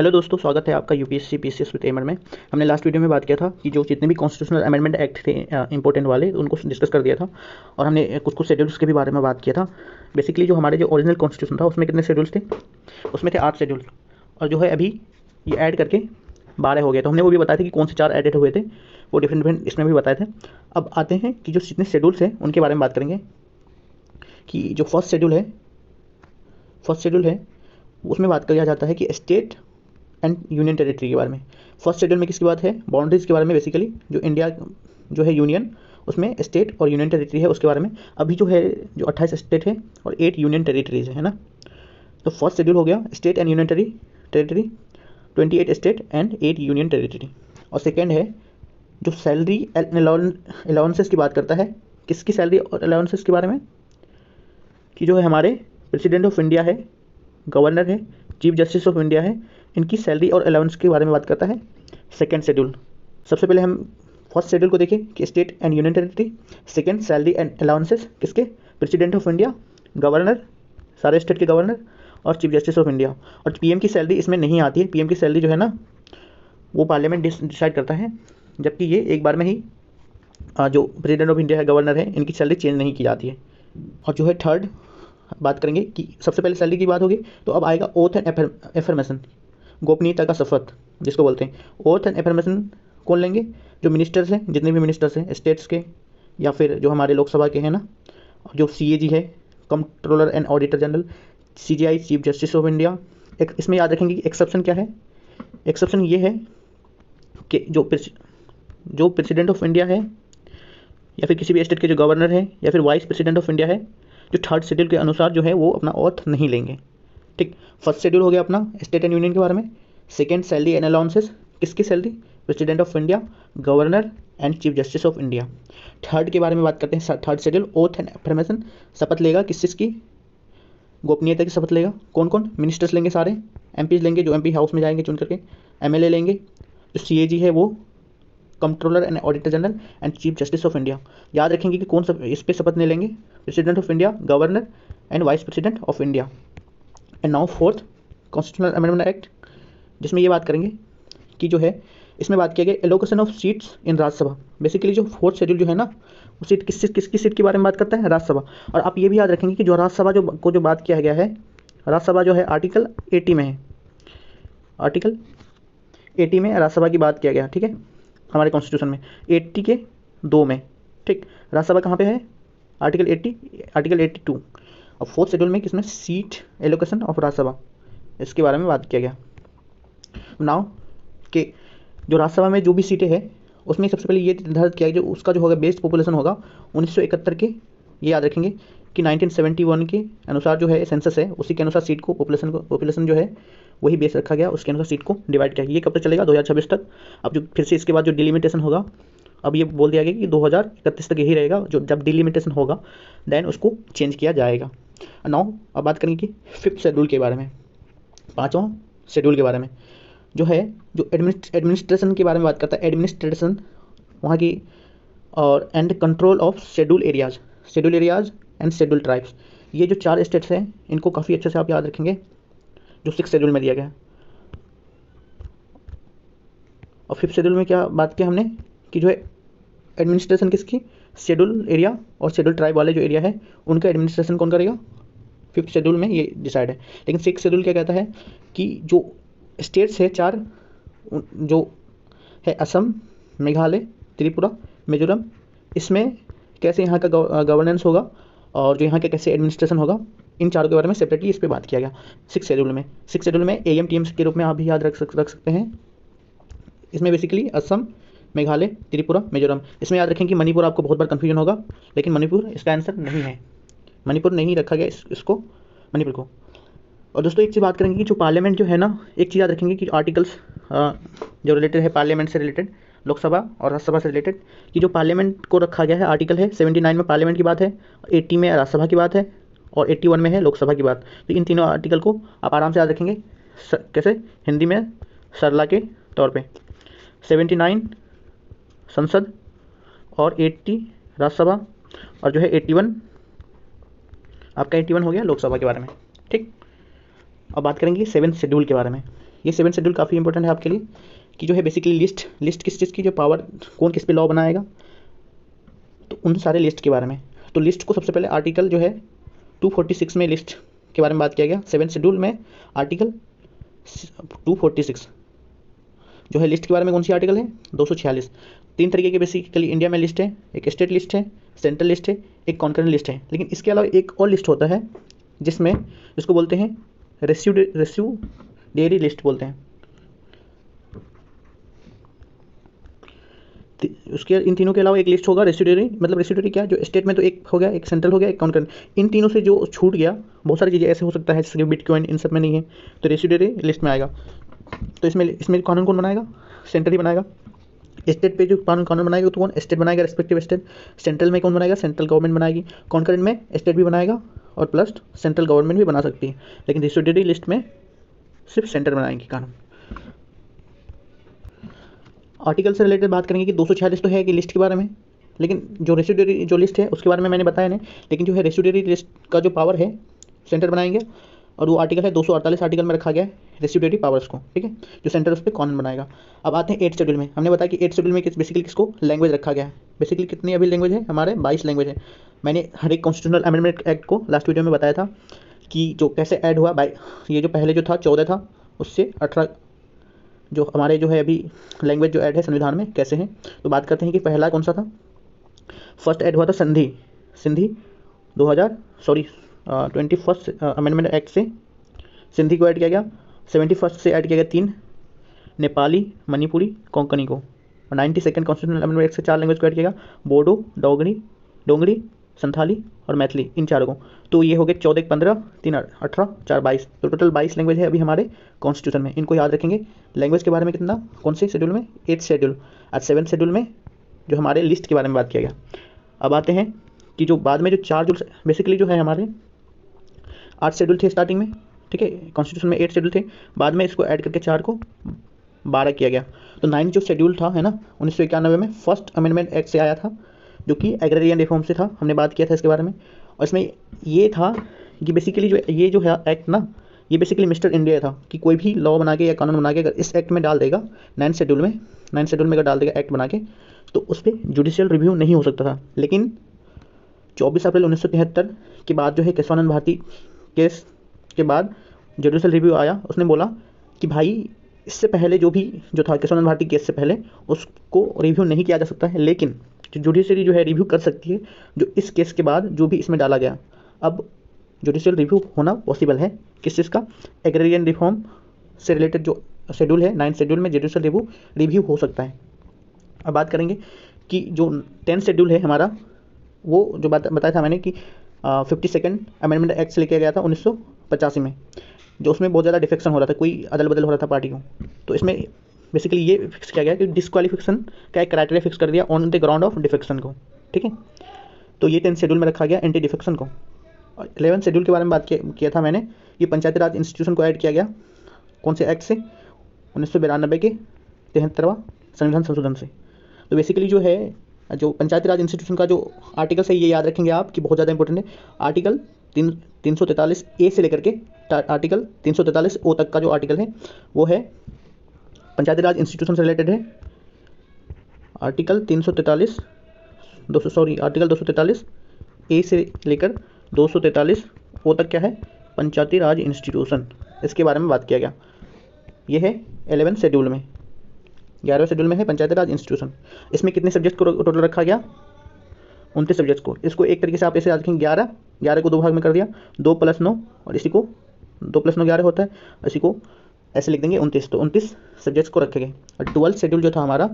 Hello दोस्तों, स्वागत है आपका यूपीएससी पीसीएस विद एमर में। हमने लास्ट वीडियो में बात किया था कि जो जितने भी कॉन्स्टिट्यूशनल अमेंडमेंट एक्ट थे इंपॉर्टेंट वाले, उनको डिस्कस कर दिया था और हमने कुछ कुछ शेड्यूल्स के भी बारे में बात किया था। बेसिकली जो हमारे जो ओरिजिनल कॉन्स्टिट्यूशन था उसमें कितने शेड्यूल्स थे? उसमें थे 8 शेड्यूल, और जो है अभी ये ऐड करके 12 हो गए। तो हमने वो भी बताया था कि कौन से 4 एडेड हुए थे, वो डिफरेंट डिफरेंट इसमें भी बताए थे। अब आते हैं कि जो जितने शेड्यूल्स हैं उनके बारे में बात करेंगे। कि जो फर्स्ट शेड्यूल है उसमें बात किया जाता है कि स्टेट एंड यूनियन टेरिटरी के बारे में। फर्स्ट शेड्यूल में किसकी बात है? बाउंड्रीज के बारे में। बेसिकली जो इंडिया जो है यूनियन, उसमें स्टेट और यूनियन टेरिटरी है, उसके बारे में। अभी जो है जो 28 स्टेट है और 8 यूनियन टेरिटरीज है ना। तो फर्स्ट शेड्यूल हो गया state and union territory, 28 state and 8 union territory. और सेकेंड है जो सैलरी एंड अलाउंसेस की बात करता है। किसकी सैलरी और अलाउंसेस के बारे में? कि जो है हमारे प्रेसिडेंट ऑफ इंडिया है, गवर्नर है, चीफ जस्टिस ऑफ इंडिया है, इनकी सैलरी और अलाउंस के बारे में बात करता है सेकंड शेड्यूल। सबसे पहले हम फर्स्ट शेड्यूल को देखें कि state and union territory. Second, salary and allowances किसके? प्रेसिडेंट ऑफ इंडिया, गवर्नर, सारे स्टेट के गवर्नर और चीफ जस्टिस ऑफ इंडिया। और पीएम की सैलरी इसमें नहीं आती है। पीएम की सैलरी जो है ना, वो पार्लियामेंट डिसाइड करता है, जबकि ये एक बार में ही जो प्रेसिडेंट ऑफ इंडिया है, गवर्नर है, इनकी सैलरी चेंज नहीं की जाती है। और जो है थर्ड बात करेंगे कि सबसे पहले सैलरी की बात होगी, तो अब आएगा ओथ एंड एफर्मेशन, गोपनीयता का शपथ जिसको बोलते हैं। ओथ एंड एफर्मेशन कौन लेंगे? जो मिनिस्टर्स हैं, जितने भी मिनिस्टर्स हैं स्टेट्स के या फिर जो हमारे लोकसभा के हैं ना, जो सीएजी है, controller and auditor general, CGI, chief justice of India. एक इसमें याद रखेंगे कि एक्सेप्शन क्या है। एक्सेप्शन ये है कि जो प्रेसिडेंट ऑफ इंडिया है या फिर किसी भी स्टेट के जो गवर्नर है या फिर वाइस प्रेसिडेंट ऑफ इंडिया है, जो थर्ड शेड्यूल के अनुसार जो है वो अपना ऑथ नहीं लेंगे। ठीक, फर्स्ट शेड्यूल हो गया अपना स्टेट एंड यूनियन के बारे में। सेकंड, सैलरी एंड अलाउंसेस, किसकी salary? President of India, governor and chief justice of India. Third के बारे में बात करते हैं, third schedule, oath and affirmation, शपथ लेगा किस चीज़ की? गोपनीयता की शपथ लेगा। कौन कौन? मिनिस्टर्स लेंगे, सारे एमपीज लेंगे, जो एमपी हाउस में जाएंगे चुन करके, एमएलए लेंगे, जो सीएजी है वो, controller and auditor general and chief justice of India. याद रखेंगे कि कौन सब इस पे शपथ नहीं लेंगे? President of India, governor and vice president of India. And now fourth, constitutional amendment act, जिसमें ये बात करेंगे कि जो है इसमें बात किया गया allocation of seats in Rajya Sabha. Basically जो फोर्थ शेड्यूल जो है ना, वो सीट किसकी सीट के बारे में बात करता है? राज्यसभा। और आप ये भी याद रखेंगे कि जो राज्यसभा जो बात किया गया है, राज्यसभा जो है आर्टिकल 80 में है। आर्टिकल 80 में राज्यसभा की बात किया गया, ठीक है, हमारे कॉन्स्टिट्यूशन में 80 के 2 में। ठीक, राज्यसभा कहाँ पे है? Article 80, article 82। और फोर्थ शेड्यूल में किसमें? सीट एलोकेशन ऑफ राज्यसभा, इसके बारे में बात किया गया। नाउ कि जो राज्यसभा में जो भी सीटें हैं उसमें सबसे पहले ये निर्धारित किया जो उसका जो होगा बेस्ड पॉपुलेशन होगा 1971 के। ये याद रखेंगे कि 1971 के अनुसार जो है सेंसस है, उसी के अनुसार सीट को पॉपुलेशन जो है वही बेस रखा गया, उसके अनुसार सीट को डिवाइड किया। ये कब तक चलेगा? 2026 तक। अब जो फिर से इसके बाद जो डिलिमिटेशन होगा, अब ये बोल दिया गया कि 2031 तक यही रहेगा। जो जब डिलिमिटेशन होगा देन उसको चेंज किया जाएगा। नाउ अब बात करेंगे कि फिफ्थ शेड्यूल के बारे में, पाँचवां शेड्यूल के बारे में, जो है जो एडमिनिस्ट्रेशन के बारे में बात करता है। एडमिनिस्ट्रेशन वहाँ की और and control of schedule areas and schedule tribes. ये जो 4 स्टेट्स हैं इनको काफ़ी अच्छे से आप याद रखेंगे, जो 6 शेड्यूल में दिया गया है। और फिफ्थ शेड्यूल में क्या बात किया हमने कि जो है एडमिनिस्ट्रेशन किसकी? शेड्यूल एरिया और शेड्यूल ट्राइब वाले जो एरिया है उनका एडमिनिस्ट्रेशन कौन करेगा? फिफ्थ शेड्यूल में ये डिसाइड है। लेकिन सिक्स शेड्यूल क्या कहता है कि जो स्टेट्स है 4, जो है असम, मेघालय, त्रिपुरा, मिजोरम, इसमें कैसे यहाँ का गवर्नेंस होगा और जो यहाँ के कैसे एडमिनिस्ट्रेशन होगा, इन चारों के बारे में सेपरेटली इस पर बात किया गया सिक्स शेड्यूल में AMTM के रूप में आप भी याद रख सकते हैं। इसमें बेसिकली असम, मेघालय, त्रिपुरा, मिजोरम। इसमें याद रखें कि मणिपुर आपको बहुत बार कन्फ्यूजन होगा, लेकिन मणिपुर इसका आंसर नहीं है। मणिपुर नहीं रखा गया इसको, मणिपुर को। और दोस्तों एक चीज़ बात करेंगे कि जो पार्लियामेंट जो है ना, एक चीज़ याद रखेंगे कि आर्टिकल्स जो रिलेटेड है पार्लियामेंट से रिलेटेड, लोकसभा और राज्यसभा से रिलेटेड, कि जो पार्लियामेंट को रखा गया है आर्टिकल है 79 में पार्लियामेंट की बात है, 80 में राज्यसभा की बात है और 81 में है लोकसभा की बात। तो इन तीनों आर्टिकल को आप आराम से याद रखेंगे। कैसे? हिंदी में सरला के तौर पे 79 संसद और 80 राज्यसभा और जो है 81 आपका 81 हो गया लोकसभा के बारे में। ठीक, अब बात करेंगे 7th शेड्यूल के बारे में ये 7 शेड्यूल काफ़ी इंपॉर्टेंट है आपके लिए कि जो है बेसिकली लिस्ट किस चीज़ की, जो पावर कौन किस पे लॉ बनाएगा, तो उन सारे लिस्ट के बारे में। तो लिस्ट को सबसे पहले आर्टिकल जो है 246 में लिस्ट के बारे में बात किया गया। 7 शेड्यूल में आर्टिकल 246 जो है लिस्ट के बारे में कौन सी आर्टिकल है 246। 3 तरीके की बेसिकली इंडिया में लिस्ट है, एक स्टेट लिस्ट है, सेंट्रल लिस्ट है, एक कॉन्करेंट लिस्ट है। लेकिन इसके अलावा एक और लिस्ट होता है जिसको बोलते हैं रेसिड्यूरी लिस्ट बोलते हैं। उसके इन तीनों के अलावा एक लिस्ट होगा रेसिड्यूरी, मतलब रेसिड्यूरी क्या, जो स्टेट में तो एक हो गया, एक सेंट्रल हो गया, एक कॉन्करेंट। इन तीनों से जो छूट गया, बहुत सारी चीज़ें ऐसे हो सकता है जैसे बिटकॉइन इन सब में नहीं है, तो रेसिड्यूरी लिस्ट में आएगा। तो इसमें कानून कौन बनाएगा, सेंटर ही बनाएगा। स्टेट पे जो कानून बनाएगा तो कौन, स्टेट बनाएगा, रेस्पेक्टिव स्टेट। सेंट्रल में कौन बनाएगा, सेंट्रल गवर्नमेंट बनाएगी। कॉन्करेंट में स्टेट भी बनाएगा और प्लस सेंट्रल गवर्नमेंट भी बना सकती है, लेकिन रेसिड्यूरी लिस्ट में सिर्फ सेंटर बनाएंगे कानून। आर्टिकल से रिलेटेड बात करेंगे कि 246 तो है कि लिस्ट के बारे में, लेकिन जो रेसिड्यूरी जो लिस्ट है उसके बारे में मैंने बताया नहीं। लेकिन जो है रेसिड्यूरी लिस्ट का जो पावर है सेंटर बनाएंगे, और वो आर्टिकल है 248 आर्टिकल में रखा गया है रेसिड्यूरी पावर्स को, ठीक है, जो सेंटर उस पर कानून बनाएगा। अब आते हैं 8 शेड्यूल में। हमने बताया कि 8 शेड्यूल में बेसिकली किसको लैंग्वेज रखा गया है। बेसिकली कितनी अभी लैंग्वेज है हमारे, 22 लैंग्वेज है। मैंने हर एक कॉन्स्टिट्यूशनल अमेंडमेंट एक्ट को लास्ट वीडियो में बताया था कि जो कैसे ऐड हुआ, ये जो पहले जो था 14 था, उससे 18 जो हमारे जो है अभी लैंग्वेज जो ऐड है संविधान में कैसे हैं। तो बात करते हैं कि पहला कौन सा था। फर्स्ट ऐड हुआ था सिंधी 21 अमेंडमेंट एक्ट से सिंधी को ऐड किया गया। 71 से ऐड किया गया 3 नेपाली, मणिपुरी, कोंकणी को। और 92 कॉन्स्टिट्यूशनल अमेंडमेंट एक्ट से 4 लैंग्वेज को ऐड किया गया, बोडो, डोगरी, संथाली और मैथिली, इन चारों को। तो ये हो गए 14, 15, 3, 18, 4, 22। तो टोटल 22 लैंग्वेज है अभी हमारे कॉन्स्टिट्यूशन में। इनको याद रखेंगे। लैंग्वेज के बारे में कितना, कौन से शेड्यूल में, 8 शेड्यूल। आज 7 शेड्यूल में जो हमारे लिस्ट के बारे में बात किया गया। अब आते हैं कि जो बाद में जो 4 जो बेसिकली जो है हमारे 8 शेड्यूल थे स्टार्टिंग में, ठीक है, कॉन्स्टिट्यूशन में 8 शेड्यूल थे, बाद में इसको ऐड करके 4 को 12 किया गया। तो 9 जो शेड्यूल था है ना 1991 में फर्स्ट अमेंडमेंट एक्ट से आया था, जो कि एग्रेरियन रिफॉर्म से था। हमने बात किया था इसके बारे में। और इसमें ये था कि बेसिकली जो है एक्ट ना, ये बेसिकली मिस्टर इंडिया था कि कोई भी लॉ बना के या कानून बना के अगर इस एक्ट में डाल देगा 9 शेड्यूल में अगर डाल देगा एक्ट बना के, तो उस पर जुडिशियल रिव्यू नहीं हो सकता था। लेकिन 24 अप्रैल 1973 के बाद जो है केशवानंद भारती केस के बाद जुडिशियल रिव्यू आया। उसने बोला कि भाई इससे पहले जो था केशवानंद भारती केस से पहले उसको रिव्यू नहीं किया जा सकता है, लेकिन जुडिशरी जो है रिव्यू कर सकती है जो इस केस के बाद जो भी इसमें डाला गया। अब जुडिशियल रिव्यू होना पॉसिबल है किस चीज़ का, एग्रेरियन रिफॉर्म से रिलेटेड जो शेड्यूल है 9 शेड्यूल में जुडिशियल रिव्यू हो सकता है। अब बात करेंगे कि जो 10 शेड्यूल है हमारा, वो जो बताया था मैंने कि 52nd अमेंडमेंट एक्ट से लेकर गया था 1985 में, जो उसमें बहुत ज़्यादा डिफेक्शन हो रहा था, कोई अदल बदल हो रहा था पार्टी को। तो इसमें बेसिकली ये फिक्स किया गया कि डिस्क्वालिफिकेशन का एक क्राइटेरिया फिक्स कर दिया on the ground of defection को, ठीक है। तो ये 10 शेड्यूल में रखा गया एंटी डिफेक्शन को। और 11 शेड्यूल के बारे में बात किया था मैंने, ये पंचायती राज इंस्टीट्यूशन को ऐड किया गया कौन से एक्ट से, 1992 के 73वां संविधान संशोधन से। तो बेसिकली जो है जो पंचायती राज इंस्टीट्यूशन का जो आर्टिकल है ये याद रखेंगे आप कि बहुत ज़्यादा इंपॉर्टेंट है। आर्टिकल 343 ए से लेकर के आर्टिकल 343 ओ तक का जो आर्टिकल है वो है पंचायती राज इंस्टीट्यूशन से रिलेटेड है। आर्टिकल 243 ए से लेकर 243 ओ तक क्या है, पंचायती राज इंस्टीट्यूशन, इसके बारे में बात किया गया। ये है 11 शेड्यूल में, 11वें शेड्यूल में है पंचायती राज इंस्टीट्यूशन। इसमें कितने सब्जेक्ट को टोटल रखा गया, 29 सब्जेक्ट्स को। इसको एक तरीके से आप ऐसे याद रखेंगे 11 को 2 भाग में कर दिया, 2 + 9, और इसी को 2 + 9 11 होता है, इसी को ऐसे लिख देंगे 29। तो 29 सब्जेक्ट्स को रखे गए। और 12 शेड्यूल जो था हमारा,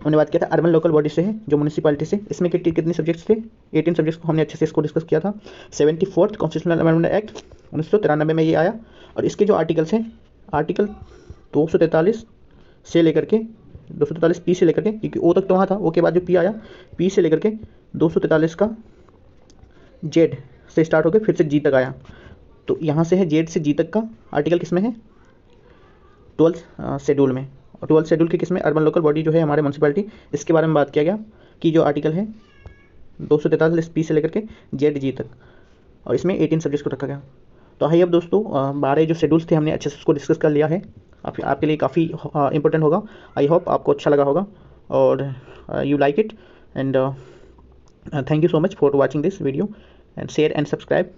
हमने बात किया था अर्बन लोकल बॉडी से है, जो म्यूनिसिपैलिटी से। इसमें कितने सब्जेक्ट्स थे, 18 सब्जेक्ट्स को हमने अच्छे से इसको डिस्कस किया था। 74th कॉन्स्टिट्यूशनल अमेंडमेंट एक्ट 1993 में ये आया। और इसके जो आर्टिकल्स हैं, आर्टिकल 243 से लेकर के 243 पी से लेकर के, क्योंकि ओ तक तो वहाँ था, ओ के बाद जो पी आया, पी से लेकर के 243 का जेड से स्टार्ट होकर फिर से जी तक आया। तो यहाँ से है जेड से जी तक का आर्टिकल किस में है, 12 शेड्यूल में। और 12 शेड्यूल के किस में, अर्बन लोकल बॉडी जो है हमारे म्यूनसिपैलिटी, इसके बारे में बात किया गया कि जो आर्टिकल है 243 पी से लेकर के जेड जी तक, और इसमें 18 सब्जेक्ट्स को रखा गया। तो आइए अब दोस्तों 12 जो शेड्यूल्स थे हमने अच्छे से उसको डिस्कस कर लिया है। आपके लिए काफ़ी इंपॉर्टेंट होगा। आई होप आपको अच्छा लगा होगा और you like it, and thank you so much for watching this video, and share and subscribe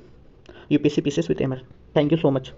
UPSC Pieces with Amar. Thank you so much.